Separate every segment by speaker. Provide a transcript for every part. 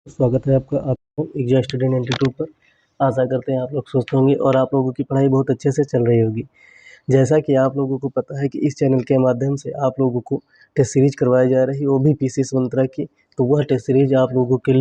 Speaker 1: स्वागत है आपका एग्जाम स्टूडेंट 92 पर। आशा करते हैं आप लोग स्वस्थ होंगे और आप लोगों की पढ़ाई बहुत अच्छे से चल रही होगी। जैसा कि आप लोगों को पता है कि इस चैनल के माध्यम से आप लोगों को टेस्ट सीरीज करवाई जा रही है, वो भी पीसी मंत्रा की। तो वह टेस्ट सीरीज आप लोगों के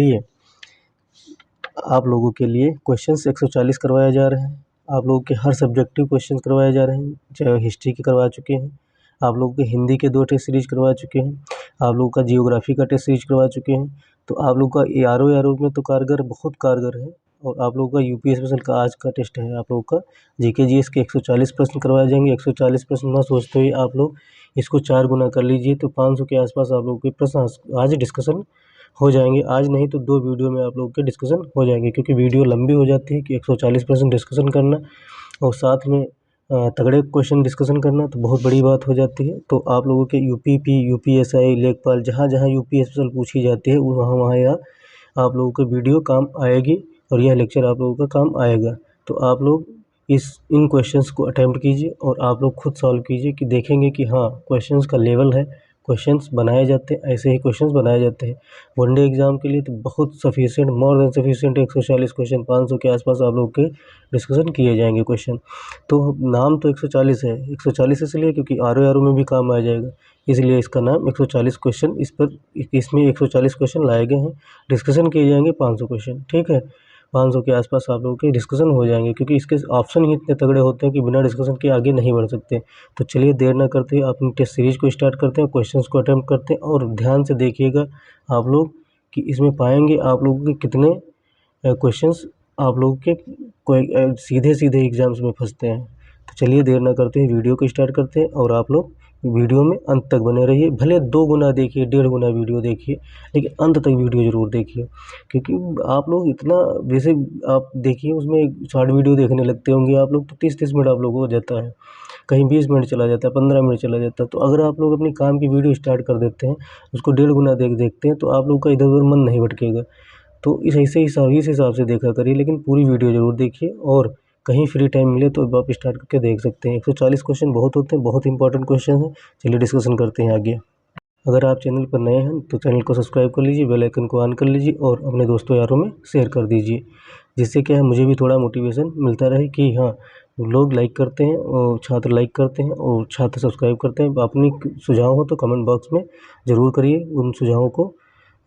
Speaker 1: लिए क्वेश्चंस 140 करवाए जा रहे हैं। आप लोगों के हर सब्जेक्टिव क्वेश्चन करवाए जा रहे हैं, चाहे हिस्ट्री के करवा चुके हैं, आप लोगों के हिंदी के 2 टेस्ट सीरीज करवा चुके हैं, आप लोगों का जियोग्राफी का टेस्ट सीरीज करवा चुके हैं। तो आप लोगों का आर में तो बहुत कारगर है। और आप लोगों का यूपी स्पेशल का आज का टेस्ट है, आप लोगों का जीके जीएस के 140 प्रश्न करवाए जाएंगे। 140 प्रश्न ना सोचते हुए आप लोग इसको 4 गुना कर लीजिए, तो 500 के आसपास आप लोगों के प्रश्न आज डिस्कशन हो जाएंगे। आज नहीं तो 2 वीडियो में आप लोगों के डिस्कशन हो जाएंगे, क्योंकि वीडियो लंबी हो जाती है कि 140% डिस्कशन करना और साथ में तगड़े क्वेश्चन डिस्कशन करना तो बहुत बड़ी बात हो जाती है। तो आप लोगों के यूपीएसआई लेखपाल जहाँ जहाँ यूपी स्पेशल पूछी जाती है वहाँ वहाँ यह आप लोगों को वीडियो काम आएगी और यह लेक्चर आप लोगों का काम आएगा। तो आप लोग इन क्वेश्चंस को अटेम्प्ट कीजिए और आप लोग खुद सॉल्व कीजिए कि देखेंगे कि हाँ क्वेश्चंस का लेवल है, क्वेश्चंस बनाए जाते हैं, ऐसे ही क्वेश्चंस बनाए जाते हैं। वनडे एग्ज़ाम के लिए तो बहुत sufficient, more than sufficient 140 question 500 के आसपास आप लोग के डिस्कशन किए जाएंगे क्वेश्चन। तो नाम तो 140 है, 140 इसलिए क्योंकि आर में भी काम आ जाएगा, इसलिए इसका नाम 140 क्वेश्चन इसमें 140 क्वेश्चन लाए गए हैं। डिस्कशन किए जाएंगे 500 क्वेश्चन, ठीक है। 500 के आसपास आप लोगों के डिस्कशन हो जाएंगे, क्योंकि इसके ऑप्शन ही इतने तगड़े होते हैं कि बिना डिस्कशन के आगे नहीं बढ़ सकते। तो चलिए देर ना करते हुए अपनी टेस्ट सीरीज को स्टार्ट करते हैं, क्वेश्चंस को अटेम्प्ट करते हैं। और ध्यान से देखिएगा आप लोग कि इसमें पाएंगे आप लोगों के कितने क्वेश्चंस आप लोगों के सीधे सीधे एग्जाम्स में फंसते हैं। तो चलिए देर ना करते हुए वीडियो को स्टार्ट करते हैं और आप लोग वीडियो में अंत तक बने रहिए। भले 2 गुना देखिए, 1.5 गुना वीडियो देखिए, लेकिन अंत तक वीडियो ज़रूर देखिए, क्योंकि आप लोग इतना जैसे आप देखिए उसमें शॉर्ट वीडियो देखने लगते होंगे आप लोग तो 30-30 मिनट आप लोगों को हो जाता है, कहीं 20 मिनट चला जाता है, 15 मिनट चला जाता है। तो अगर आप लोग अपनी काम की वीडियो स्टार्ट कर देते हैं, उसको 1.5 गुना देखते हैं, तो आप लोग का इधर-उधर मन नहीं भटकेगा। तो इस हिसाब से देखा करिए, लेकिन पूरी वीडियो ज़रूर देखिए और कहीं फ्री टाइम मिले तो आप स्टार्ट करके देख सकते हैं। 140 क्वेश्चन बहुत होते हैं, बहुत इंपॉर्टेंट क्वेश्चन हैं। चलिए डिस्कशन करते हैं आगे। अगर आप चैनल पर नए हैं तो चैनल को सब्सक्राइब कर लीजिए, बेल आइकन को ऑन कर लीजिए और अपने दोस्तों यारों में शेयर कर दीजिए, जिससे क्या है मुझे भी थोड़ा मोटिवेशन मिलता रहे कि हाँ लोग लाइक करते हैं और छात्र लाइक करते हैं और छात्र सब्सक्राइब करते हैं। अपनी सुझाव हो तो कमेंट बॉक्स में ज़रूर करिए, उन सुझावों को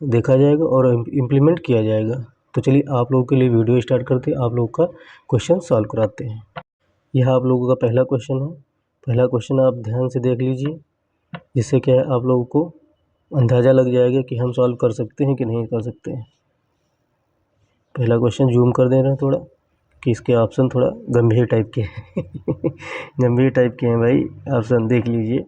Speaker 1: देखा जाएगा और इम्प्लीमेंट किया जाएगा। तो चलिए आप लोगों के लिए वीडियो स्टार्ट करते हैं, आप लोगों का क्वेश्चन सॉल्व कराते हैं। यह आप लोगों का पहला क्वेश्चन है। पहला क्वेश्चन आप ध्यान से देख लीजिए, जिससे क्या है आप लोगों को अंदाज़ा लग जाएगा कि हम सॉल्व कर सकते हैं कि नहीं कर सकते हैं। पहला क्वेश्चन जूम कर दे रहे हैं थोड़ा, कि इसके ऑप्शन थोड़ा गंभीर टाइप के हैं गंभीर टाइप के हैं भाई, ऑप्शन देख लीजिए।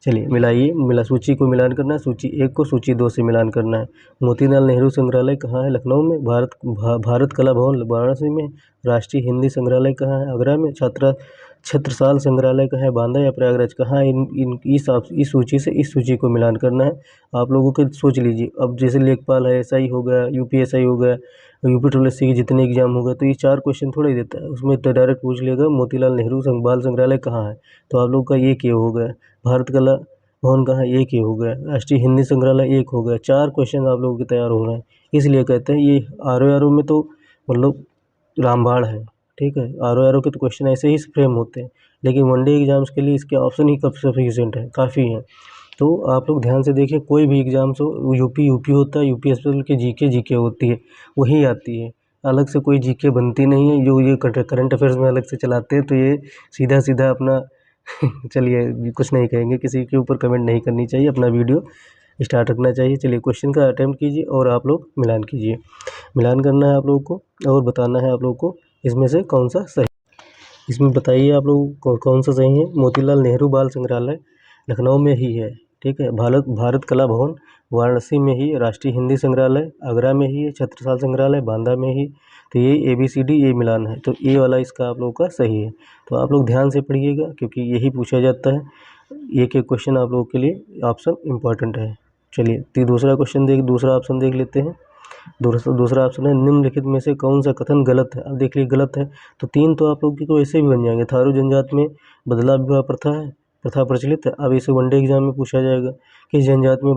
Speaker 1: चलिए मिलाइए, सूची को मिलान करना है, सूची 1 को सूची 2 से मिलान करना है। मोतीलाल नेहरू संग्रहालय कहाँ है? लखनऊ में। भारत कला भवन वाराणसी में। राष्ट्रीय हिंदी संग्रहालय कहाँ है? आगरा में। छत्रसाल संग्रहालय कहाँ है? बांदा या प्रयागराज कहाँ है? इस सूची से इस सूची को मिलान करना है। आप लोगों को सोच लीजिए, अब जैसे लेखपाल है, एसआई हो गया, यूपीएसआई हो गया, यूपी के जितने एग्जाम हो गए, तो ये 4 क्वेश्चन थोड़ा ही देता है, उसमें तो डायरेक्ट पूछ लेगा मोतीलाल नेहरू बाल संग्रहालय कहाँ है, तो आप लोग का एक ये हो गया। भारत कला भवन कहाँ है? एक ये हो गया। राष्ट्रीय हिंदी संग्रहालय एक हो गया। 4 क्वेश्चन आप लोगों के तैयार हो रहे हैं, इसलिए कहते हैं ये आर में तो मतलब रामबाण है, ठीक है। आर के तो क्वेश्चन ऐसे ही फ्रेम होते हैं, लेकिन वनडे एग्जाम्स के लिए इसके ऑप्शन ही सफिशिएंट है, काफ़ी हैं। तो आप लोग ध्यान से देखिए, कोई भी एग्जाम्स हो, यूपी होता है, यूपी स्पेशल के जीके होती है, वही आती है। अलग से कोई जीके बनती नहीं है, जो ये करंट अफेयर्स में अलग से चलाते हैं, तो ये सीधा सीधा अपना चलिए कुछ नहीं कहेंगे, किसी के ऊपर कमेंट नहीं करनी चाहिए, अपना वीडियो स्टार्ट रखना चाहिए। चलिए क्वेश्चन का अटेम्प्ट कीजिए और आप लोग मिलान कीजिए। मिलान करना है आप लोगों को और बताना है आप लोगों को इसमें से कौन सा सही। इसमें बताइए आप लोग कौन सा सही है। मोतीलाल नेहरू बाल संग्रहालय लखनऊ में ही है, ठीक है। भारत कला भवन वाराणसी में ही। राष्ट्रीय हिंदी संग्रहालय आगरा में ही है। छत्रसाल संग्रहालय बांदा में ही। तो ये ABCD ये मिलान है, तो ये वाला इसका आप लोगों का सही है। तो आप लोग ध्यान से पढ़िएगा, क्योंकि यही पूछा जाता है। एक क्वेश्चन आप लोगों के लिए ऑप्शन इम्पॉर्टेंट है। चलिए दूसरा ऑप्शन देख लेते हैं। दूसरा ऑप्शन है निम्नलिखित में से कौन सा कथन गलत है। अब देख लीजिए गलत है तो 3 तो आप लोग की को ऐसे भी बन जाएंगे। थारू जनजाति में बदला विवाह प्रथा प्रचलित है। अब इसे वनडे एग्जाम में पूछा जाएगा कि जनजाति में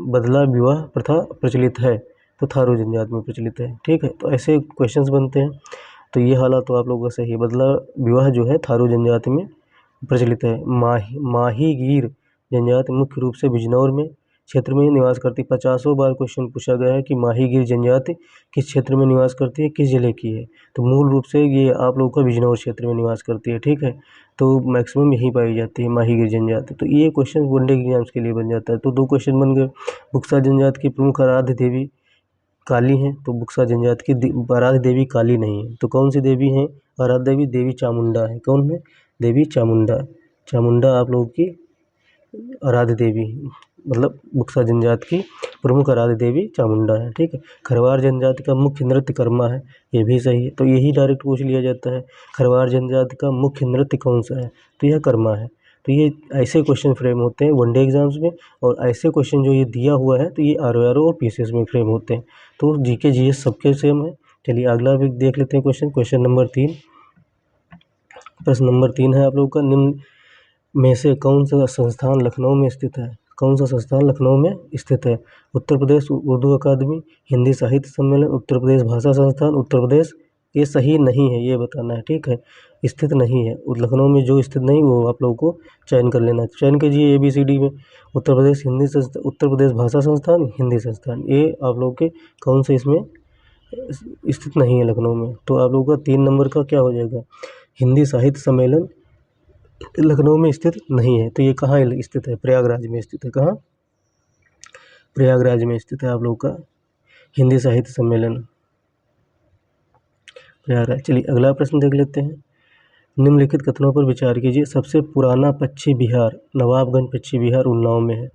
Speaker 1: बदला विवाह प्रथा प्रचलित है, तो थारू जनजात में प्रचलित है। ठीक है, तो ऐसे क्वेश्चंस बनते हैं। तो ये हालात तो आप लोगों का सही है, बदला विवाह जो है थारू जनजाति में प्रचलित है। माहीगीर जनजाति मुख्य रूप से बिजनौर में क्षेत्र में निवास करती। 50 बार क्वेश्चन पूछा गया है कि माहीगीर जनजाति किस क्षेत्र में निवास करती है, किस जिले की है। तो मूल रूप से ये आप लोगों का बिजनौर क्षेत्र में निवास करती है। ठीक है, तो मैक्सिमम यहीं पाई जाती है माहीगीर जनजाति। तो ये क्वेश्चन वनडे एग्जाम्स के लिए बन जाता है। तो 2 क्वेश्चन बन गए। बुक्सा जनजाति की प्रमुख आराध्य देवी काली हैं, तो बुक्सा जनजाति की आराध्य देवी काली नहीं है। तो कौन सी देवी है आराध्य देवी? देवी चामुंडा है। कौन है? देवी चामुंडा। चामुंडा आप लोगों की आराध्य देवी, मतलब बुक्सा जनजाति की प्रमुख आराध्य देवी चामुंडा है। ठीक है, खरवार जनजाति का मुख्य नृत्य कर्मा है, ये भी सही है। तो यही डायरेक्ट पूछ लिया जाता है, खरवार जनजाति का मुख्य नृत्य कौन सा है? तो यह कर्मा है। तो ये ऐसे क्वेश्चन फ्रेम होते हैं वनडे एग्जाम्स में, और ऐसे क्वेश्चन जो ये दिया हुआ है तो ये आरओआरओ और पीसीएस में फ्रेम होते हैं। तो जीके जीएस सबके सेम है। चलिए अगला भी देख लेते हैं क्वेश्चन नंबर 3। प्रश्न नंबर 3 है आप लोगों का, निम्न में से कौन सा संस्थान लखनऊ में स्थित है? कौन सा संस्थान लखनऊ में स्थित है? उत्तर प्रदेश उर्दू अकादमी, हिंदी साहित्य सम्मेलन, उत्तर प्रदेश भाषा संस्थान, उत्तर प्रदेश। ये सही नहीं है, ये बताना है। ठीक है, स्थित नहीं है। लखनऊ में जो स्थित नहीं वो आप लोगों को चयन कर लेना है। चयन कीजिए ABCD में। उत्तर प्रदेश हिंदी संस्थान, उत्तर प्रदेश भाषा संस्थान, हिंदी संस्थान, ये आप लोगों के कौन से इसमें स्थित नहीं है लखनऊ में? तो आप लोगों का 3 नंबर का क्या हो जाएगा? हिंदी साहित्य सम्मेलन लखनऊ में स्थित नहीं है। तो ये कहाँ स्थित है? प्रयागराज में स्थित है। कहाँ? प्रयागराज में स्थित है आप लोगों का हिंदी साहित्य सम्मेलन, प्रयागराज। चलिए अगला प्रश्न देख लेते हैं। निम्नलिखित कथनों पर विचार कीजिए। सबसे पुराना पक्षी विहार नवाबगंज पक्षी विहार उन्नाव में है।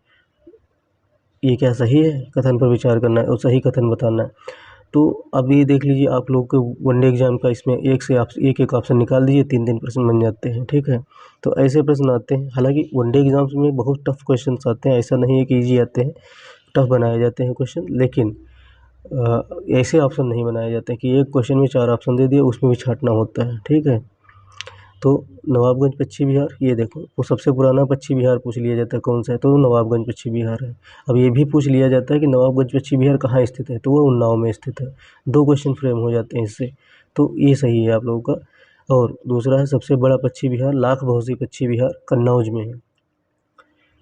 Speaker 1: ये क्या सही है? कथन पर विचार करना है और सही कथन बताना है। तो अब ये देख लीजिए, आप लोग के वनडे एग्जाम का इसमें एक ऑप्शन निकाल दीजिए, 3 प्रश्न बन जाते हैं। ठीक है, तो ऐसे प्रश्न आते हैं। हालांकि वनडे एग्जाम्स में बहुत टफ क्वेश्चन आते हैं, ऐसा नहीं है कि ईजी आते हैं, टफ बनाए जाते हैं क्वेश्चन। लेकिन ऐसे ऑप्शन नहीं बनाए जाते कि एक क्वेश्चन में 4 ऑप्शन दे दिए, उसमें भी छांटना होता है। ठीक है, तो नवाबगंज पक्षी विहार, ये देखो वो सबसे पुराना पक्षी विहार पूछ लिया जाता है कौन सा है, तो नवाबगंज पक्षी विहार है। अब ये भी पूछ लिया जाता है कि नवाबगंज पक्षी विहार कहाँ स्थित है, तो वो उन्नाव में स्थित है। 2 क्वेश्चन फ्रेम हो जाते हैं इससे, तो ये सही है आप लोगों का। और दूसरा है सबसे बड़ा पक्षी विहार लाख बहोसी पक्षी विहार कन्नौज में है।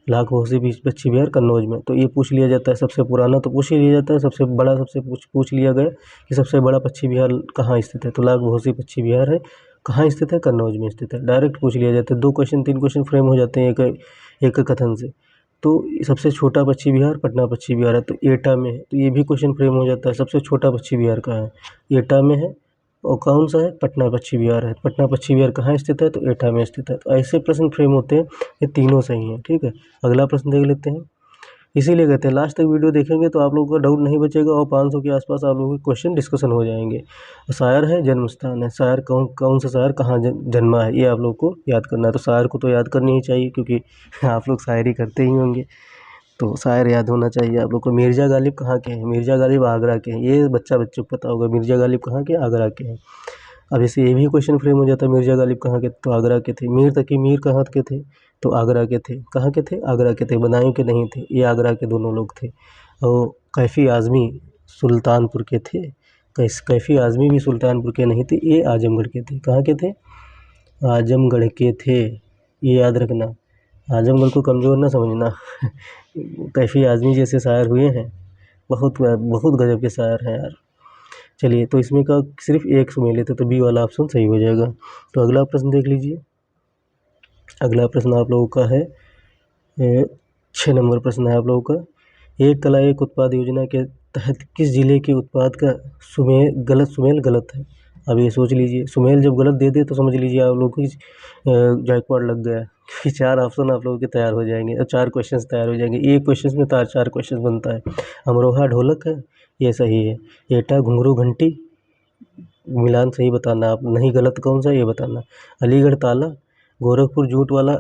Speaker 1: लाख बहोसी पक्षी विहार कन्नौज में, तो ये पूछ लिया जाता है। सबसे पुराना तो पूछ ही लिया जाता है, सबसे बड़ा सबसे पूछ लिया गया कि सबसे बड़ा पक्षी विहार कहाँ स्थित है, तो लाख बहोसी पक्षी विहार है कहाँ स्थित है? कन्नौज में स्थित है। डायरेक्ट पूछ लिया जाता है। 2 क्वेश्चन 3 क्वेश्चन फ्रेम हो जाते हैं एक कथन से। तो सबसे छोटा पक्षी विहार पटना पक्षी विहार है, तो एटा में है। तो ये भी क्वेश्चन फ्रेम हो जाता है। सबसे छोटा पक्षी विहार कहाँ है? एटा में है। और कौन सा है? पटना पक्षी विहार है। पटना पक्षी विहार कहाँ स्थित है? तो एटा में स्थित है। तो ऐसे प्रश्न फ्रेम होते हैं, ये तीनों सही हैं। ठीक है, अगला प्रश्न देख लेते हैं। इसीलिए कहते हैं लास्ट तक वीडियो देखेंगे तो आप लोगों का डाउट नहीं बचेगा, और 500 के आसपास आप लोगों के क्वेश्चन डिस्कशन हो जाएंगे। शायर है, जन्म स्थान है। शायर कौन सा शायर कहाँ जन्मा है, ये आप लोग को याद करना है। तो शायर को तो याद करनी ही चाहिए, क्योंकि आप लोग शायरी करते ही होंगे, तो शायर याद होना चाहिए आप लोग को। मिर्ज़ा गालिब कहाँ के हैं? मिर्ज़ा गालिब आगरा के हैं। ये बच्चों को पता होगा, मिर्ज़ा गालिब कहाँ के? आगरा के हैं। अब जैसे ये भी क्वेश्चन फ्रेम हो जाता है, मिर्ज़ा गालिब कहाँ के? तो आगरा के थे। मीर तकी मीर कहाँ के थे? तो आगरा के थे। कहाँ के थे? आगरा के थे। बदायूं के नहीं थे, ये आगरा के दोनों लोग थे। और कैफ़ी आज़मी सुल्तानपुर के थे। कैफ़ी आज़मी भी सुल्तानपुर के नहीं थे, ये आजमगढ़ के थे। कहाँ के थे? आजमगढ़ के थे, ये याद रखना। आजमगढ़ को कमज़ोर ना समझना। कैफ़ी आज़मी जैसे शायर हुए हैं, बहुत बहुत गजब के शायर हैं यार। चलिए, तो इसमें का सिर्फ एक सुमेल लेते तो बी वाला ऑप्शन सही हो जाएगा। तो अगला प्रश्न देख लीजिए। अगला प्रश्न आप लोगों का है 6 नंबर प्रश्न है आप लोगों का। एक कला एक उत्पाद योजना के तहत किस जिले के उत्पाद का सुमेल गलत है? अब ये सोच लीजिए, सुमेल जब गलत दे दे तो समझ लीजिए आप लोगों को जैकपॉट लग गया, कि 4 ऑप्शन आप लोगों के तैयार हो जाएंगे और 4 क्वेश्चन तैयार हो जाएंगे। एक क्वेश्चन में 4 क्वेश्चन बनता है। अमरोहा ढोलक है, ये सही है। एटा घुंघरू घंटी, मिलान सही बताना आप, नहीं गलत कौन सा ये बताना। अलीगढ़ ताला, गोरखपुर जूट वाला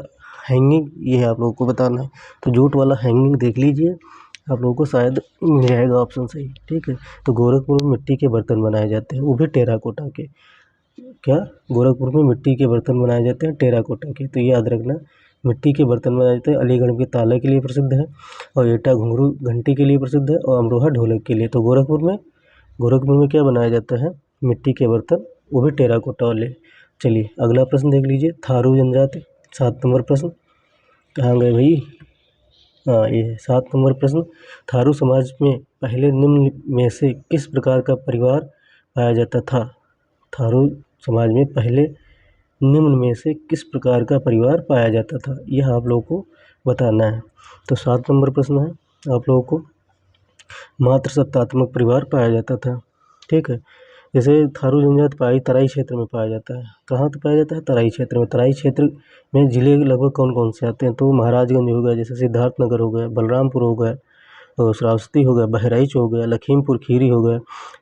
Speaker 1: हैंगिंग, ये है आप लोगों को बताना है। तो जूट वाला हैंगिंग देख लीजिए, आप लोगों को शायद मिल जाएगा ऑप्शन सही। ठीक है, तो गोरखपुर में मिट्टी के बर्तन बनाए जाते हैं, वो भी टेराकोटा के। क्या? गोरखपुर में मिट्टी के बर्तन बनाए जाते हैं टेराकोटा के, तो ये याद रखना मिट्टी के बर्तन बनाए जाते हैं। अलीगढ़ के ताले के लिए प्रसिद्ध है और एटा घुंघरू घंटी के लिए प्रसिद्ध है और अमरोहा ढोलक के लिए। तो गोरखपुर में क्या बनाया जाता है? मिट्टी के बर्तन, वो भी टेराकोटा वाले। चलिए अगला प्रश्न देख लीजिए, थारू जनजाति, 7 नंबर प्रश्न। कहाँ गए भाई? हाँ ये है 7 नंबर प्रश्न। थारू समाज में पहले निम्न में से किस प्रकार का परिवार पाया जाता था? थारू समाज में पहले निम्न में से किस प्रकार का परिवार पाया जाता था, यह आप लोगों को बताना है। तो 7 नंबर प्रश्न है आप लोगों को, मात्र सत्तात्मक परिवार पाया जाता था। ठीक है, जैसे थारू जनजाति तराई क्षेत्र में पाया जाता है। कहाँ तो पाया जाता है? तराई क्षेत्र में। तराई क्षेत्र में जिले लगभग कौन कौन से आते हैं? तो महाराजगंज हो गया, जैसे सिद्धार्थनगर हो गया, बलरामपुर हो गया, और श्रावस्ती हो गया, बहराइच हो गया, लखीमपुर खीरी हो गया,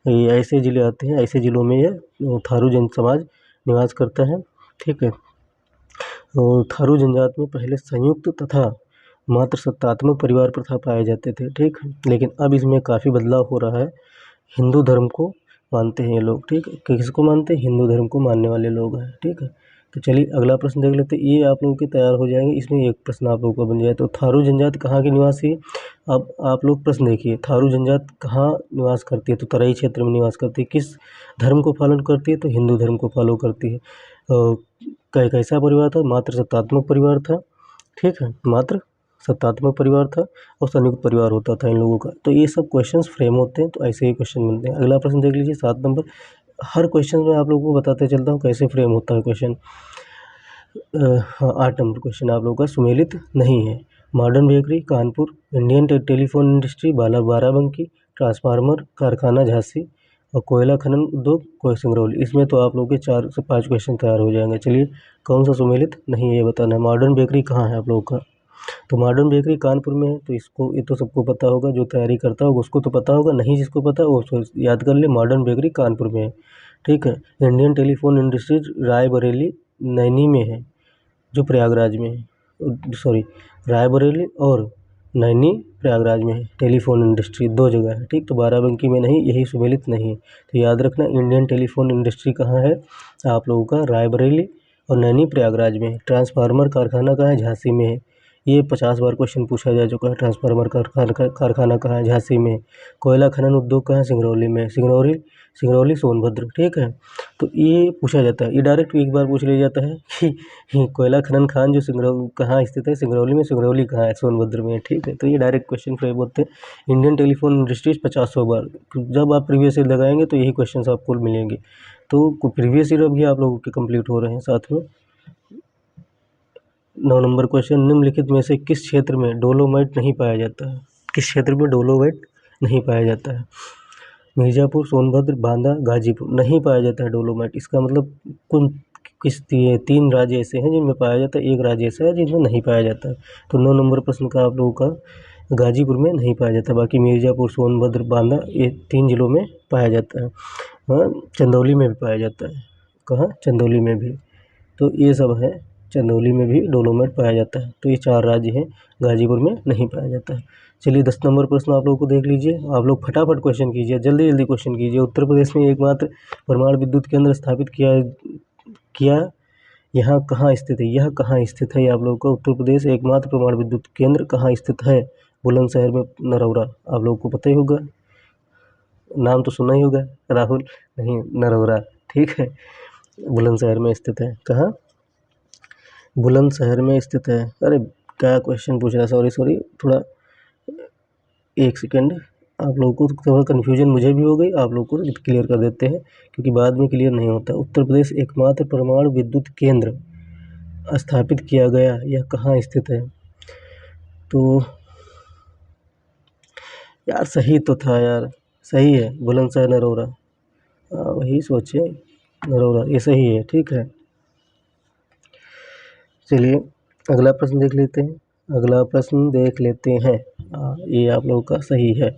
Speaker 1: ये ऐसे ज़िले आते हैं। ऐसे ज़िलों में ये थारू जन समाज निवास करता है। ठीक है, और थारू जनजाति में पहले संयुक्त तथा मात्र सत्तात्मक परिवार प्रथा पाए जाते थे। ठीक, लेकिन अब इसमें काफ़ी बदलाव हो रहा है। हिंदू धर्म को मानते हैं ये लोग। ठीक है, किसको मानते हैं? हिंदू धर्म को मानने वाले लोग हैं। ठीक है, तो चलिए अगला प्रश्न देख लेते हैं। ये आप लोगों के तैयार हो जाएंगे, इसमें एक प्रश्न आप लोगों का बन जाए। तो थारू जनजाति कहाँ की निवासी है? अब आप लोग प्रश्न देखिए, थारू जनजाति कहाँ निवास करती है? तो तराई क्षेत्र में निवास करती है। किस धर्म को पालन करती है? तो हिंदू धर्म को फॉलो करती है। कैसा परिवार था? मात्र सत्तात्मक परिवार था। ठीक है, मात्र सत्तात्मक परिवार था और संयुक्त परिवार होता था इन लोगों का। तो ये सब क्वेश्चंस फ्रेम होते हैं, तो ऐसे ही क्वेश्चन बनते हैं। अगला प्रश्न देख लीजिए 7 नंबर। हर क्वेश्चन में आप लोगों को बताते चलता हूँ कैसे फ्रेम होता है क्वेश्चन। हाँ 8 नंबर क्वेश्चन आप लोगों का सुमेलित नहीं है। Modern bakery Kanpur, Indian telephone industry Barabanki, transformer कारखाना झांसी और कोयला खनन उद्योग कोई सिंगरौली। इसमें तो आप लोगों के 4 से 5 क्वेश्चन तैयार हो जाएंगे। चलिए कौन सा सुमेलित नहीं है ये बताना है। मॉडर्न बेकरी कहाँ है आप लोगों का? तो मॉडर्न बेकरी कानपुर में है। तो इसको ये तो सबको पता होगा, जो तैयारी करता होगा उसको तो पता होगा, नहीं जिसको पता वो याद कर ले, मॉडर्न बेकरी कानपुर में है। ठीक है, Indian telephone industries Raebareli Naini में है, जो प्रयागराज में है। सॉरी, रायबरेली और नैनी प्रयागराज में है। टेलीफोन इंडस्ट्री 2 जगह है। ठीक, तो बाराबंकी में नहीं, यही सुमेलित नहीं है। तो याद रखना, इंडियन टेलीफोन इंडस्ट्री कहाँ है आप लोगों का? रायबरेली और नैनी प्रयागराज में है। ट्रांसफार्मर कारखाना कहाँ है? झांसी में है। ये 50 बार क्वेश्चन पूछा जा चुका है। ट्रांसफार्मर कारखाना कहाँ है? झांसी में। कोयला खनन उद्योग कहाँ है? सिंगरौली में। सिंगरौली सोनभद्र। ठीक है, तो ये पूछा जाता है, ये डायरेक्ट एक बार पूछ लिया जाता है कि कोयला खनन खान जो कहाँ स्थित है? सिंगरौली में। सिंगरौली कहाँ है? सोनभद्र में। ठीक है, तो ये डायरेक्ट क्वेश्चन फ्रेम होते हैं। इंडियन टेलीफोन इंडस्ट्रीज 50 बार, जब आप प्रीवियस ईयर लगाएंगे तो यही क्वेश्चन आपको मिलेंगे। तो प्रीवियस ईयर भी आप लोगों के कंप्लीट हो रहे हैं साथ में। 9 नंबर क्वेश्चन, निम्नलिखित में से किस क्षेत्र में डोलोमाइट नहीं पाया जाता है? किस क्षेत्र में डोलोमाइट नहीं पाया जाता है? मिर्ज़ापुर, सोनभद्र, बांदा, गाजीपुर। नहीं पाया जाता है डोलोमाइट। इसका मतलब किस 3 राज्य ऐसे हैं जिनमें पाया जाता है, एक राज्य ऐसा है जिनमें नहीं पाया जाता है। तो 9 नंबर प्रश्न का आप लोगों का गाजीपुर में नहीं पाया जाता, बाकी मिर्ज़ापुर, सोनभद्र, बांदा ये 3 जिलों में पाया जाता है। हाँ, चंदौली में भी पाया जाता है। कहाँ? चंदौली में भी। तो ये सब है, चंदौली में भी डोलोमाइट पाया जाता है। तो ये 4 राज्य हैं, गाजीपुर में नहीं पाया जाता है। चलिए 10 नंबर प्रश्न आप लोगों को देख लीजिए। आप लोग फटाफट क्वेश्चन कीजिए, जल्दी जल्दी क्वेश्चन कीजिए। उत्तर प्रदेश में एकमात्र परमाणु विद्युत केंद्र स्थापित किया यहाँ कहाँ स्थित है? यह कहाँ स्थित है? आप लोगों का उत्तर प्रदेश एकमात्र परमाणु विद्युत केंद्र कहाँ स्थित है? बुलंदशहर में, नरौरा। आप लोगों को पता ही होगा, नाम तो सुना ही होगा, राहुल। नहीं, नरौरा। ठीक है, बुलंदशहर में स्थित है। कहाँ? बुलंदशहर में स्थित है। अरे क्या क्वेश्चन पूछ रहा है, सॉरी थोड़ा एक सेकेंड। आप लोगों को थोड़ा कन्फ्यूजन मुझे भी हो गई, आप लोगों को क्लियर कर देते हैं क्योंकि बाद में क्लियर नहीं होता। उत्तर प्रदेश एकमात्र परमाणु विद्युत केंद्र स्थापित किया गया, यह कहाँ स्थित है? तो यार सही तो था यार, सही है, बुलंदशहर नरौरा। वही सोचे, नरौरा ये सही है। ठीक है, चलिए अगला प्रश्न देख लेते हैं। ये आप लोगों का सही है।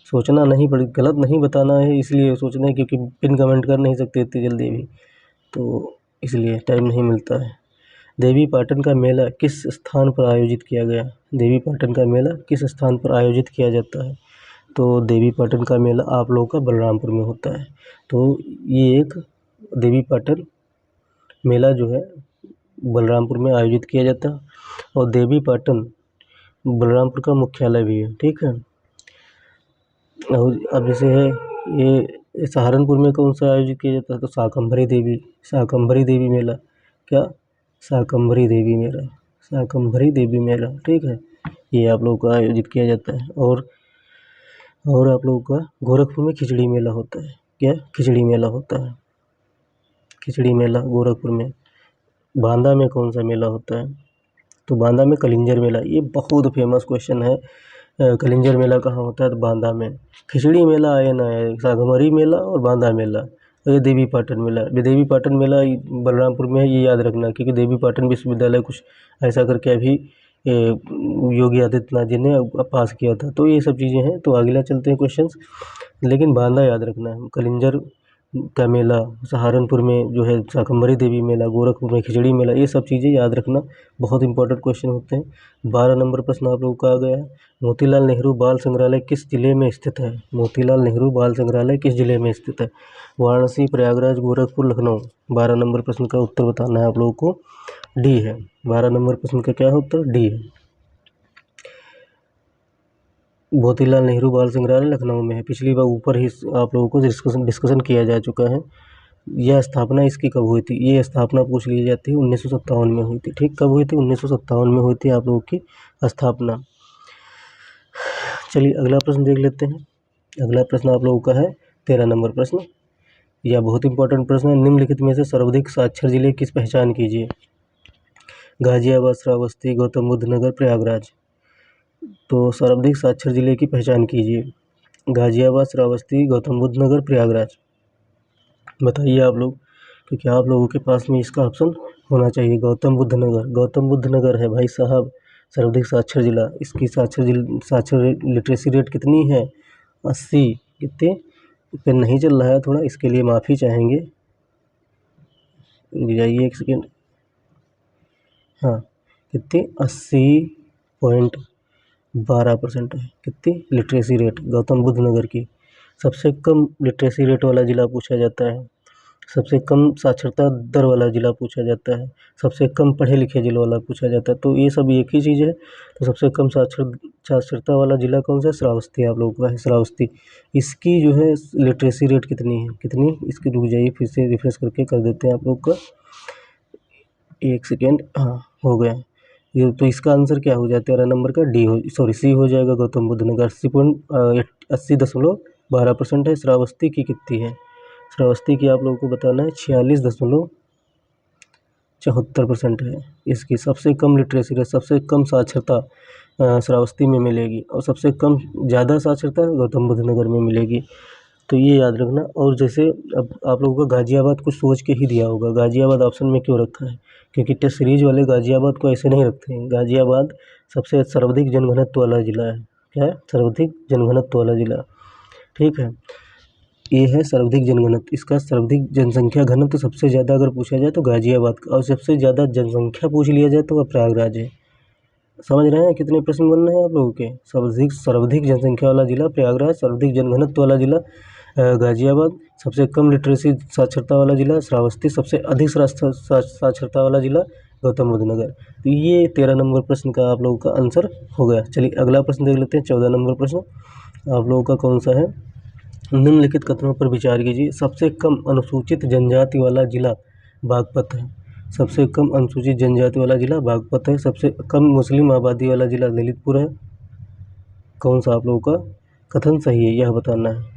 Speaker 1: सोचना नहीं पड़े, गलत नहीं बताना है, इसलिए सोचना है क्योंकि पिन कमेंट कर नहीं सकते इतनी जल्दी भी, तो इसलिए टाइम नहीं मिलता है। देवी पाटन का मेला किस स्थान पर आयोजित किया गया? देवी पाटन का मेला किस स्थान पर आयोजित किया जाता है? तो देवी पाटन का मेला आप लोगों का बलरामपुर में होता है। तो ये एक देवी पाटन मेला जो है बलरामपुर में आयोजित किया जाता है। और देवी पाटन बलरामपुर का मुख्यालय भी है, ठीक है। और अब जैसे है ये सहारनपुर में कौन सा आयोजित किया जाता है, तो शाकंभरी देवी मेला। क्या? शाकंभरी देवी मेला, ठीक है। ये आप लोगों का आयोजित किया जाता है। और आप लोगों का गोरखपुर में खिचड़ी मेला होता है। क्या? खिचड़ी मेला होता है, खिचड़ी मेला गोरखपुर में। बांदा में कौन सा मेला होता है, तो बांदा में कलिंजर मेला। ये बहुत फेमस क्वेश्चन है। कलिंजर मेला कहाँ होता है, तो बांदा में। खिचड़ी मेला आए ना आए, शाकंभरी मेला और बांदा मेला। और ये देवी पाटन मेला बलरामपुर में है, ये याद रखना, क्योंकि देवी पाटन विश्वविद्यालय कुछ ऐसा करके अभी योगी आदित्यनाथ जी ने पास किया था। तो ये सब चीज़ें हैं। तो अगला चलते हैं क्वेश्चंस, लेकिन बांदा याद रखना है। कलिंजर का मेला, सहारनपुर में जो है शाकंभरी देवी मेला, गोरखपुर में खिचड़ी मेला, ये सब चीज़ें याद रखना, बहुत इंपॉर्टेंट क्वेश्चन होते हैं। 12 नंबर प्रश्न आप लोगों का आ गया है। मोतीलाल नेहरू बाल संग्रहालय किस जिले में स्थित है? मोतीलाल नेहरू बाल संग्रहालय किस जिले में स्थित है? वाराणसी, प्रयागराज, गोरखपुर, लखनऊ। 12 नंबर प्रश्न का उत्तर बताना है आप लोगों को, डी है। 12 नंबर प्रश्न का क्या है उत्तर? डी है। मोतीलाल नेहरू बाल संग्रहालय लखनऊ में है। पिछली बार ऊपर ही आप लोगों को डिस्कशन किया जा चुका है। यह स्थापना इसकी कब हुई थी? ये स्थापना पूछ ली जाती है, 1957 में हुई थी, ठीक। कब हुई थी? 1957 में हुई थी आप लोगों की स्थापना। चलिए अगला प्रश्न देख लेते हैं। अगला प्रश्न आप लोगों का है 13 नंबर प्रश्न। यह बहुत इंपॉर्टेंट प्रश्न है। निम्नलिखित में से सर्वाधिक साक्षर जिले की पहचान कीजिए। गाजियाबाद, श्रावस्ती, गौतम बुद्ध नगर, प्रयागराज। तो सर्वाधिक साक्षर जिले की पहचान कीजिए। गाजियाबाद, श्रावस्ती, गौतम बुद्ध नगर, प्रयागराज। बताइए आप लोग, क्योंकि आप लोगों के पास में इसका ऑप्शन होना चाहिए। गौतम बुद्ध नगर है भाई साहब सर्वाधिक साक्षर जिला। इसकी साक्षर लिटरेसी रेट कितनी है? 80। कितने? पे नहीं चल रहा है थोड़ा, इसके लिए माफ़ी चाहेंगे। रुक जाइए एक सेकेंड। हाँ, कितनी? 80.12% है। कितनी लिटरेसी रेट गौतम बुद्ध नगर की? सबसे कम लिटरेसी रेट वाला ज़िला पूछा जाता है, सबसे कम साक्षरता दर वाला ज़िला पूछा जाता है, सबसे कम पढ़े लिखे ज़िले वाला पूछा जाता है। तो ये सब एक ही चीज़ है। तो सबसे कम साक्षरता वाला ज़िला कौन सा है? श्रावस्ती आप लोगों का है, श्रावस्ती। इसकी जो है लिटरेसी रेट कितनी है? कितनी? इसकी रुक जाइए, फिर से रिफ्रेश करके कर देते हैं आप लोग का, एक सेकेंड। हाँ, हो गया ये। तो इसका आंसर क्या हो जाए? 13 नंबर का सी हो जाएगा। गौतम बुद्ध नगर 80.12% है। श्रावस्ती की कितनी है? श्रावस्ती की आप लोगों को बताना है 46.74% है। इसकी सबसे कम लिटरेसी रेट, सबसे कम साक्षरता श्रावस्ती में मिलेगी, और सबसे कम ज़्यादा साक्षरता गौतम बुद्ध नगर में मिलेगी। तो ये याद रखना। और जैसे अब आप लोगों को गाजियाबाद कुछ सोच के ही दिया होगा। गाजियाबाद ऑप्शन में क्यों रखा है? क्योंकि टेस्ट सीरीज वाले गाजियाबाद को ऐसे नहीं रखते हैं। गाजियाबाद सबसे सर्वाधिक जनघनत्व वाला ज़िला है। क्या है? सर्वाधिक जनघनत्व वाला ज़िला, ठीक है। ये है सर्वाधिक जनघनत्व। इसका सर्वाधिक जनसंख्या घनत्व सबसे ज़्यादा अगर पूछा जाए तो गाजियाबाद का, और सबसे ज़्यादा जनसंख्या पूछ लिया जाए तो वह प्रयागराज है। समझ रहे हैं कितने प्रश्न बन रहे हैं आप लोगों के? सर्वाधिक जनसंख्या वाला जिला प्रयागराज, सर्वाधिक जनघनत्व वाला जिला गाजियाबाद, सबसे कम लिटरेसी साक्षरता वाला जिला श्रावस्ती, सबसे अधिक साक्षरता वाला जिला गौतम बुद्ध नगर। तो ये 13 नंबर प्रश्न का आप लोगों का आंसर हो गया। चलिए अगला प्रश्न देख लेते हैं। 14 नंबर प्रश्न आप लोगों का कौन सा है? निम्नलिखित कथनों पर विचार कीजिए। सबसे कम अनुसूचित जनजाति वाला जिला बागपत है। सबसे कम अनुसूचित जनजाति वाला जिला बागपत है। सबसे कम मुस्लिम आबादी वाला जिला ललितपुर है। कौन सा आप लोगों का कथन सही है, यह बताना है।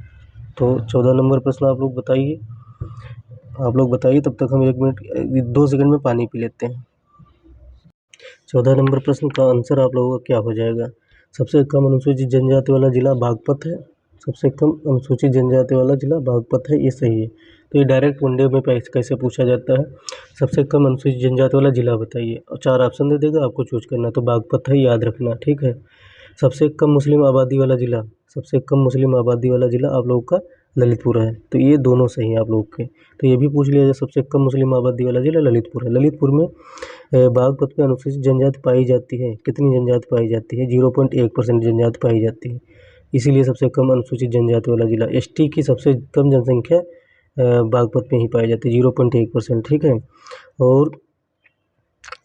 Speaker 1: तो 14 नंबर प्रश्न आप लोग बताइए। आप लोग बताइए, तब तक हम 1 मिनट 2 सेकंड में पानी पी लेते हैं। 14 नंबर प्रश्न का आंसर आप लोगों का क्या हो जाएगा? सबसे कम अनुसूचित जनजाति वाला जिला बागपत है। सबसे कम अनुसूचित जनजाति वाला जिला बागपत है, ये सही है। तो ये डायरेक्ट वनडे में कैसे पूछा जाता है? सबसे कम अनुसूचित जनजाति वाला जिला बताइए, और 4 ऑप्शन दे देगा, आपको चूज करना। तो बागपत है, याद रखना, ठीक है। सबसे कम मुस्लिम आबादी वाला जिला, सबसे कम मुस्लिम आबादी वाला जिला आप लोगों का ललितपुर है। तो ये दोनों सही हैं आप लोग के। तो ये भी पूछ लिया जाए, सबसे कम मुस्लिम आबादी वाला जिला ललितपुर है। ललितपुर में बागपत में अनुसूचित जनजाति पाई जाती है। कितनी जनजाति पाई जाती है? 0.1% जनजाति पाई जाती है, इसीलिए सबसे कम अनुसूचित जनजाति वाला जिला। एसटी की सबसे कम जनसंख्या बागपत में ही पाई जाती है, 0.1%, ठीक है। और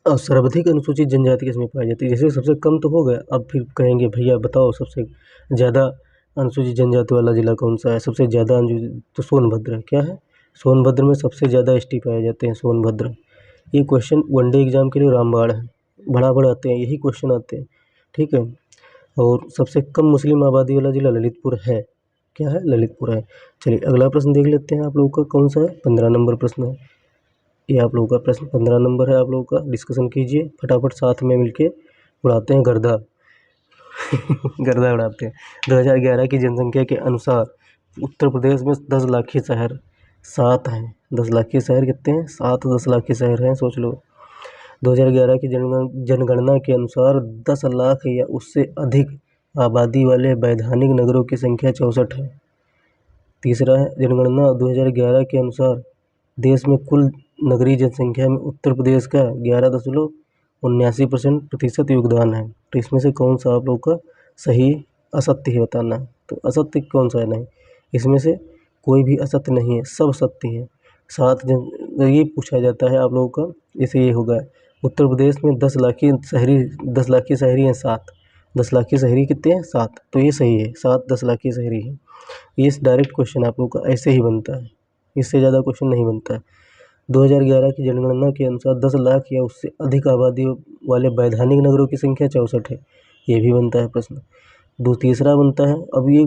Speaker 1: और सर्वाधिक अनुसूचित जनजाति किसमें पाई जाती है? जैसे सबसे कम तो हो गया, अब फिर कहेंगे भैया बताओ सबसे ज़्यादा अनुसूचित जनजाति वाला जिला कौन सा है? सबसे ज़्यादा अनुसूचित तो सोनभद्र। क्या है? सोनभद्र में सबसे ज़्यादा एसटी पाए जाते हैं, सोनभद्र। ये क्वेश्चन वनडे एग्जाम के लिए रामबाण है, बड़ा आते हैं, यही क्वेश्चन आते हैं, ठीक है। और सबसे कम मुस्लिम आबादी वाला जिला ललितपुर है। क्या है? ललितपुर है। चलिए अगला प्रश्न देख लेते हैं आप लोगों का कौन सा है, 15 नंबर प्रश्न है ये। आप लोगों का प्रश्न 15 नंबर है, आप लोगों का डिस्कशन कीजिए फटाफट, साथ में मिलके उड़ाते हैं गर्दा। गर्दा उड़ाते हैं। 2011 की जनसंख्या के अनुसार उत्तर प्रदेश में 10 लाखी शहर 7 हैं। 10 लाखी शहर कितने हैं? 7 10 लाखी शहर हैं, सोच लो। 2011 की जनगणना के अनुसार 10 लाख या उससे अधिक आबादी वाले वैधानिक नगरों की संख्या 64 है। तीसरा है, जनगणना 2011 के अनुसार देश में कुल नगरीय जनसंख्या में उत्तर प्रदेश का 11.79% योगदान है। तो इसमें से कौन सा आप लोग का सही असत्य है बताना है। तो असत्य कौन सा है? नहीं, इसमें से कोई भी असत्य नहीं है, सब सत्य है। ये पूछा जाता है आप लोगों का, जैसे ये होगा उत्तर प्रदेश में 10 लाखी शहरी हैं 7। 10 लाखी शहरी कितने हैं? 7। तो ये सही है, 7 10 लाखी शहरी हैं। ये डायरेक्ट क्वेश्चन आप लोग का ऐसे ही बनता है, इससे ज़्यादा क्वेश्चन नहीं बनता है। 2011 की जनगणना के अनुसार 10 लाख या उससे अधिक आबादी वाले वैधानिक नगरों की संख्या 64 है। ये भी बनता है प्रश्न। तीसरा बनता है, अब ये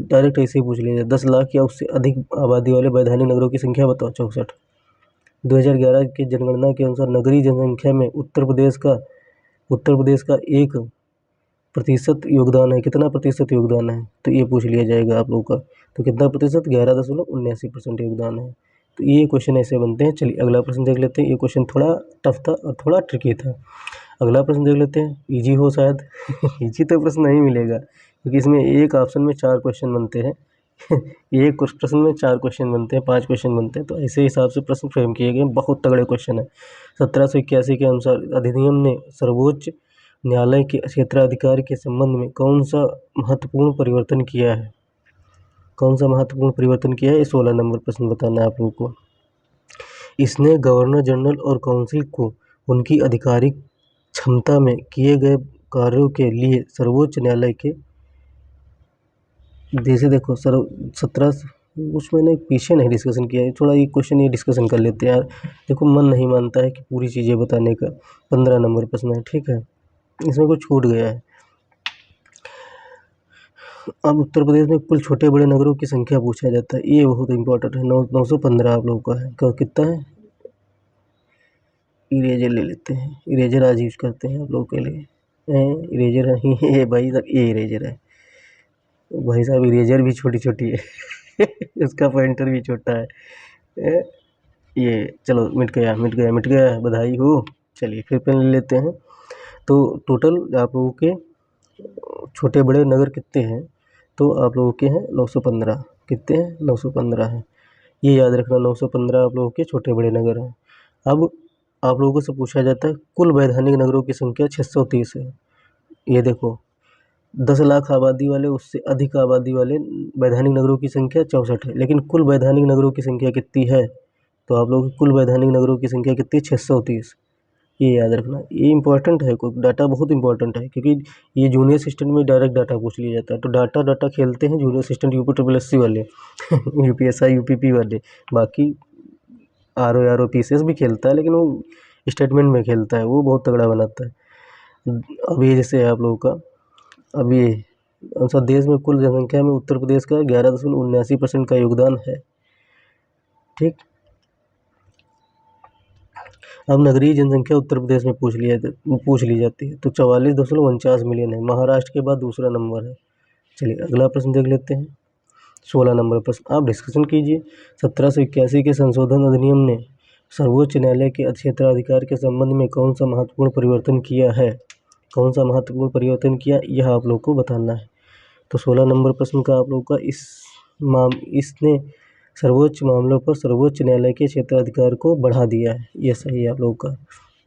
Speaker 1: डायरेक्ट ऐसे ही पूछ लिया जाए, 10 लाख या उससे अधिक आबादी वाले वैधानिक नगरों की संख्या बताओ, 64। 2011 की जनगणना के अनुसार नगरीय जनसंख्या में उत्तर प्रदेश का 1% योगदान है। कितना प्रतिशत योगदान है? तो ये पूछ लिया जाएगा आप लोगों का। तो कितना प्रतिशत? 11.79% योगदान है। तो ये क्वेश्चन ऐसे बनते हैं। चलिए अगला प्रश्न देख लेते हैं। ये क्वेश्चन थोड़ा टफ था और थोड़ा ट्रिकी था। अगला प्रश्न देख लेते हैं, इजी हो शायद। इजी तो प्रश्न नहीं मिलेगा क्योंकि इसमें एक ऑप्शन में 4 क्वेश्चन बनते हैं। एक प्रश्न में 4 क्वेश्चन बनते हैं, 5 क्वेश्चन बनते हैं, तो ऐसे हिसाब से प्रश्न फ्रेम किए गए, बहुत तगड़े क्वेश्चन है। 1781 के अनुसार अधिनियम ने सर्वोच्च न्यायालय के क्षेत्राधिकार के संबंध में कौन सा महत्वपूर्ण परिवर्तन किया है? कौन सा महत्वपूर्ण परिवर्तन किया है? ये 16 नंबर प्रश्न बताना है आप लोगों को। इसने गवर्नर जनरल और काउंसिल को उनकी आधिकारिक क्षमता में किए गए कार्यों के लिए सर्वोच्च न्यायालय के जैसे देखो सर 17 उसमें ने पीछे नहीं डिस्कशन किया है, थोड़ा ये क्वेश्चन ये डिस्कशन कर लेते हैं यार। देखो मन नहीं मानता है कि पूरी चीज़ें बताने का। 15 नंबर प्रश्न है, ठीक है, इसमें कुछ छूट गया है। अब उत्तर प्रदेश में कुल छोटे बड़े नगरों की संख्या पूछा जाता है, ये बहुत इंपॉर्टेंट है। 915 आप लोगों का है। कितना है? इरेजर ले लेते हैं, इरेजर आज यूज करते हैं आप लोगों के लिए। इरेजर नहीं है भाई साहब, ये इरेजर है भाई साहब, इरेजर भी छोटी छोटी है। उसका पॉइंटर भी छोटा है। ए, ये चलो मिट गया, बधाई हो। चलिए फिर पेन ले लेते हैं। तो टोटल आप लोगों के छोटे बड़े नगर कितने हैं? तो आप लोगों के हैं 915। कितने हैं? 915 हैं। ये याद रखना, 915 आप लोगों के छोटे बड़े नगर हैं। अब आप लोगों से पूछा जाता है कुल वैधानिक नगरों की संख्या 630 है। ये देखो 10 लाख आबादी वाले उससे अधिक आबादी वाले वैधानिक नगरों की संख्या 64 है, लेकिन कुल वैधानिक नगरों की संख्या कितनी है? तो आप लोगों की कुल वैधानिक नगरों की संख्या कितनी है? 630। ये याद रखना, ये इंपॉर्टेंट है, कोई डाटा बहुत इंपॉर्टेंट है क्योंकि ये जूनियर असिस्टेंट में डायरेक्ट डाटा पूछ लिया जाता है। तो डाटा खेलते हैं जूनियर असिस्टेंट यूपी वाले यूपीएसआई यूपीपी वाले। बाकी आर ओ पीसीएस भी खेलता है, लेकिन वो स्टेटमेंट में खेलता है, वो बहुत तगड़ा बनाता है। अभी जैसे आप लोगों का अब ये अनुसार देश में कुल जनसंख्या में उत्तर प्रदेश का 11.79% का योगदान है, ठीक। अब नगरीय जनसंख्या उत्तर प्रदेश में पूछ ली जाती है, तो 44.49 मिलियन है। महाराष्ट्र के बाद दूसरा नंबर है। चलिए अगला प्रश्न देख लेते हैं। 16 नंबर प्रश्न आप डिस्कशन कीजिए। 1781 के संशोधन अधिनियम ने सर्वोच्च न्यायालय के क्षेत्राधिकार के संबंध में कौन सा महत्वपूर्ण परिवर्तन किया है? कौन सा महत्वपूर्ण परिवर्तन किया, यह आप लोग को बताना है। तो 16 नंबर प्रश्न का आप लोग का इसने सर्वोच्च मामलों पर सर्वोच्च न्यायालय के क्षेत्राधिकार को बढ़ा दिया है, ये सही है आप लोग का।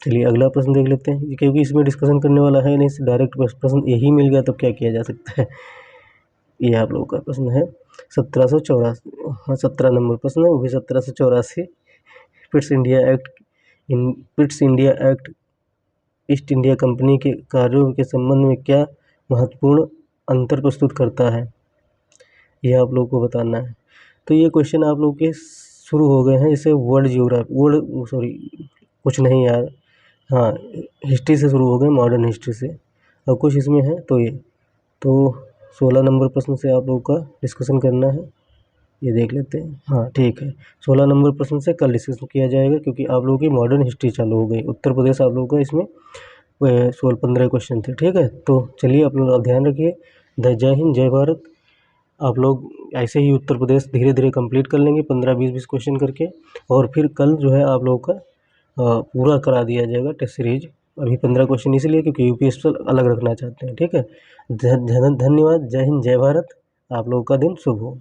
Speaker 1: चलिए अगला प्रश्न देख लेते हैं, क्योंकि इसमें डिस्कशन करने वाला है नहीं, डायरेक्ट प्रश्न यही मिल गया तो क्या किया जा सकता है। ये आप लोगों का प्रश्न है 1784। हाँ 17 नंबर प्रश्न है, वो भी 1784। Pitt's India act east India company के कार्यों के संबंध में क्या महत्वपूर्ण अंतर प्रस्तुत करता है, यह आप लोगों को बताना है। तो ये क्वेश्चन आप लोगों के शुरू हो गए हैं। इसे कुछ नहीं यार, हाँ, हिस्ट्री से शुरू हो गए, मॉडर्न हिस्ट्री से। और कुछ इसमें है तो 16 नंबर प्रश्न से आप लोगों का डिस्कशन करना है। ये देख लेते हैं। हाँ ठीक है, 16 नंबर प्रश्न से कल डिस्कशन किया जाएगा, क्योंकि आप लोगों की मॉडर्न हिस्ट्री चालू हो गई। उत्तर प्रदेश आप लोगों का इसमें 16-15 क्वेश्चन थे। ठीक है, तो चलिए आप लोग ध्यान रखिए। जय हिंद, जय भारत। आप लोग ऐसे ही उत्तर प्रदेश धीरे धीरे कंप्लीट कर लेंगे 15-20 क्वेश्चन करके, और फिर कल जो है आप लोगों का पूरा करा दिया जाएगा टेस्ट सीरीज। अभी 15 क्वेश्चन इसलिए क्योंकि यूपीएससी अलग रखना चाहते हैं। ठीक है, धन्यवाद। जय हिंद, जय भारत। आप लोगों का दिन शुभ हो।